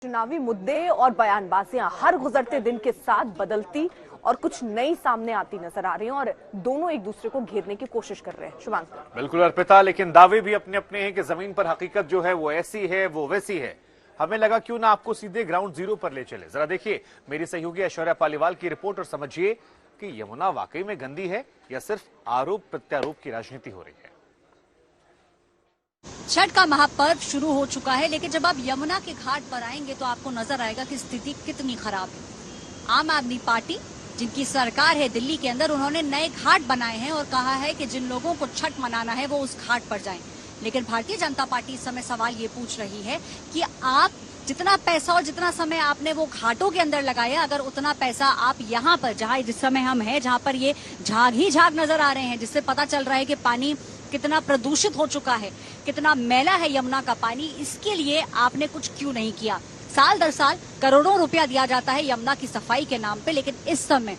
चुनावी मुद्दे और बयानबाजियां हर गुजरते दिन के साथ बदलती और कुछ नई सामने आती नजर आ रही हैं और दोनों एक दूसरे को घेरने की कोशिश कर रहे हैं। शुभांकर। बिल्कुल अर्पिता, लेकिन दावे भी अपने अपने हैं कि जमीन पर हकीकत जो है वो ऐसी है वो वैसी है। हमें लगा क्यों ना आपको सीधे ग्राउंड जीरो पर ले चले। जरा देखिए मेरी सहयोगी ऐश्वर्या पालीवाल की रिपोर्ट और समझिए कि यमुना वाकई में गंदी है या सिर्फ आरोप प्रत्यारोप की राजनीति हो रही है। छठ का महापर्व शुरू हो चुका है, लेकिन जब आप यमुना के घाट पर आएंगे तो आपको नजर आएगा कि स्थिति कितनी खराब है। आम आदमी पार्टी, जिनकी सरकार है दिल्ली के अंदर, उन्होंने नए घाट बनाए हैं और कहा है कि जिन लोगों को छठ मनाना है वो उस घाट पर जाएं। लेकिन भारतीय जनता पार्टी इस समय सवाल ये पूछ रही है कि आप जितना पैसा और जितना समय आपने वो घाटों के अंदर लगाया, अगर उतना पैसा आप यहाँ पर जहाँ जिस समय हम हैं, जहाँ पर ये झाग ही झाग नजर आ रहे हैं, जिससे पता चल रहा है कि पानी कितना प्रदूषित हो चुका है, कितना मैला है यमुना का पानी, इसके लिए आपने कुछ क्यों नहीं किया। साल दर साल करोड़ों रुपया दिया जाता है यमुना की सफाई के नाम पे, लेकिन इस समय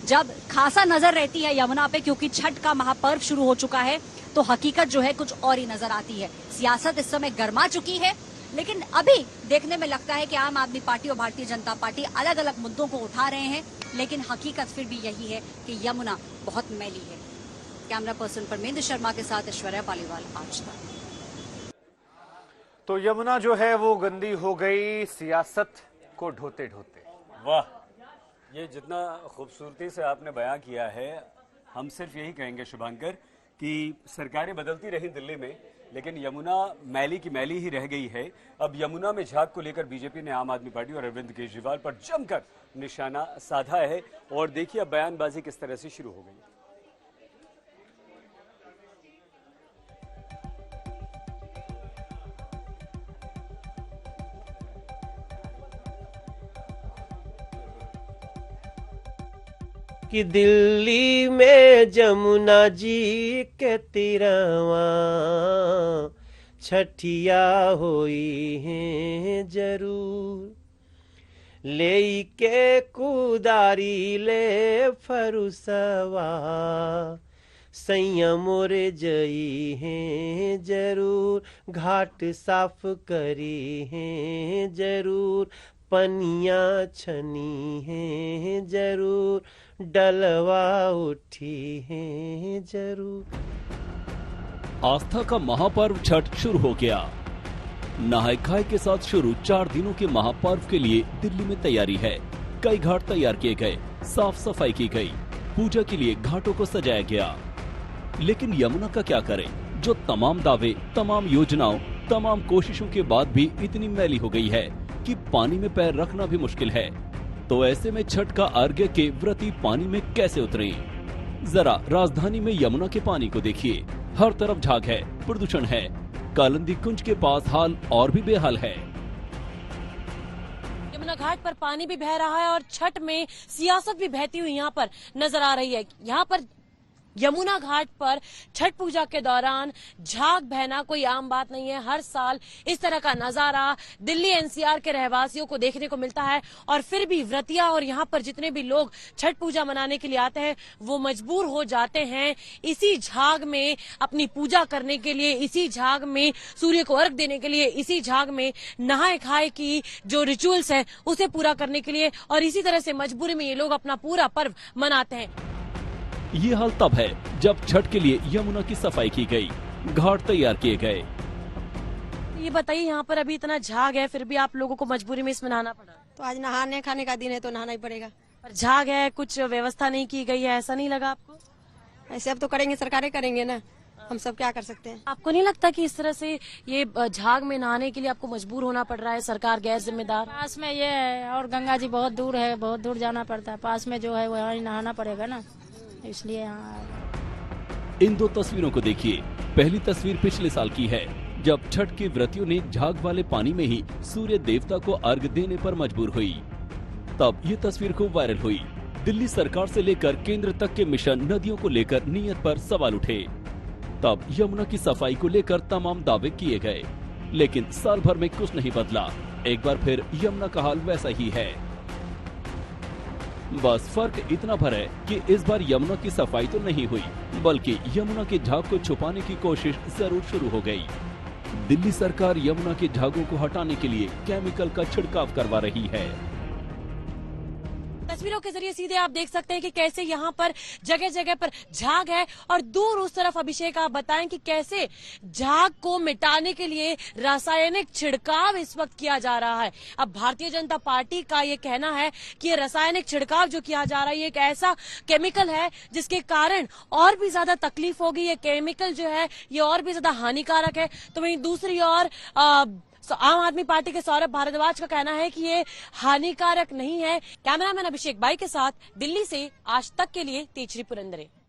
जब खासा नजर रहती है यमुना पे, क्योंकि छठ का महापर्व शुरू हो चुका है, तो हकीकत जो है कुछ और ही नजर आती है। सियासत इस समय गर्मा चुकी है, लेकिन अभी देखने में लगता है कि आम आदमी पार्टी और भारतीय जनता पार्टी अलग अलग मुद्दों को उठा रहे हैं, लेकिन हकीकत फिर भी यही है कि यमुना बहुत मैली है। कैमरा पर्सन परमेंद्र शर्मा के साथ ऐश्वर्या पालीवाल, आज तक। तो यमुना जो है वो गंदी हो गई सियासत को ढोते ढोते। वाह, ये जितना खूबसूरती से आपने बयां किया है, हम सिर्फ यही कहेंगे शुभांकर कि सरकारें बदलती रही दिल्ली में, लेकिन यमुना मैली की मैली ही रह गई है। अब यमुना में झाग को लेकर बीजेपी ने आम आदमी पार्टी और अरविंद केजरीवाल पर जमकर निशाना साधा है और देखिए अब बयानबाजी किस तरह से शुरू हो गई। कि दिल्ली में जमुना जी के तिरवा छठिया होई है जरूर, ले के कुदारी ले फरुसवा सैया मोरे जई है जरूर, घाट साफ करी है जरूर, पनिया छनी है जरूर, डलवा उठी है जरूर। आस्था का महापर्व छठ शुरू हो गया। नहाय खाए के साथ शुरू 4 दिनों के महापर्व के लिए दिल्ली में तैयारी है। कई घाट तैयार किए गए, साफ सफाई की गई, पूजा के लिए घाटों को सजाया गया। लेकिन यमुना का क्या करें, जो तमाम दावे, तमाम योजनाओं, तमाम कोशिशों के बाद भी इतनी मैली हो गई है कि पानी में पैर रखना भी मुश्किल है। तो ऐसे में छठ का अर्घ्य के व्रती पानी में कैसे उतरे? जरा राजधानी में यमुना के पानी को देखिए, हर तरफ झाग है, प्रदूषण है। कालिंदी कुंज के पास हाल और भी बेहाल है। यमुना घाट पर पानी भी बह रहा है और छठ में सियासत भी बहती हुई यहाँ पर नजर आ रही है। यहाँ पर यमुना घाट पर छठ पूजा के दौरान झाग बहना कोई आम बात नहीं है। हर साल इस तरह का नजारा दिल्ली एनसीआर के रहवासियों को देखने को मिलता है और फिर भी व्रतिया और यहाँ पर जितने भी लोग छठ पूजा मनाने के लिए आते हैं वो मजबूर हो जाते हैं इसी झाग में अपनी पूजा करने के लिए, इसी झाग में सूर्य को अर्घ देने के लिए, इसी झाग में नहाए खाए की जो रिचुअल्स है उसे पूरा करने के लिए, और इसी तरह से मजबूरी में ये लोग अपना पूरा पर्व मनाते हैं। ये हाल तब है जब छठ के लिए यमुना की सफाई की गई, घाट तैयार किए गए। ये बताइए, यहाँ पर अभी इतना झाग है फिर भी आप लोगों को मजबूरी में इसमें नहाना पड़ा? तो आज नहाने खाने का दिन है तो नहाना ही पड़ेगा। पर झाग है, कुछ व्यवस्था नहीं की गई है, ऐसा नहीं लगा आपको? ऐसे अब तो करेंगे, सरकारें करेंगे ना, हम सब क्या कर सकते हैं। आपको नहीं लगता कि इस तरह से ये झाग में नहाने के लिए आपको मजबूर होना पड़ रहा है, सरकार गैर जिम्मेदार? पास में ये है और गंगा जी बहुत दूर है, बहुत दूर जाना पड़ता है। पास में जो है वहाँ नहाना पड़ेगा ना, इसलिए यहाँ। इन दो तस्वीरों को देखिए। पहली तस्वीर पिछले साल की है, जब छठ के व्रतियों ने झाग वाले पानी में ही सूर्य देवता को अर्घ देने पर मजबूर हुई। तब ये तस्वीर खूब वायरल हुई। दिल्ली सरकार से लेकर केंद्र तक के मिशन नदियों को लेकर नीयत पर सवाल उठे। तब यमुना की सफाई को लेकर तमाम दावे किए गए, लेकिन साल भर में कुछ नहीं बदला। एक बार फिर यमुना का हाल वैसा ही है। बस फर्क इतना भर है कि इस बार यमुना की सफाई तो नहीं हुई, बल्कि यमुना के झाग को छुपाने की कोशिश जरूर शुरू हो गई। दिल्ली सरकार यमुना के झागों को हटाने के लिए केमिकल का छिड़काव करवा रही है। तस्वीरों के जरिए सीधे आप देख सकते हैं कि कैसे यहाँ पर जगह जगह पर झाग है और दूर उस तरफ अभिषेक आप बताएं कि कैसे झाग को मिटाने के लिए रासायनिक छिड़काव इस वक्त किया जा रहा है। अब भारतीय जनता पार्टी का ये कहना है कि ये रासायनिक छिड़काव जो किया जा रहा है ये एक ऐसा केमिकल है जिसके कारण और भी ज्यादा तकलीफ होगी। ये केमिकल जो है ये और भी ज्यादा हानिकारक है। तो वहीं दूसरी ओर आम आदमी पार्टी के सौरभ भारद्वाज का कहना है कि ये हानिकारक नहीं है। कैमरामैन अभिषेक बाई के साथ दिल्ली से आज तक के लिए तेजश्री पुरंदरे।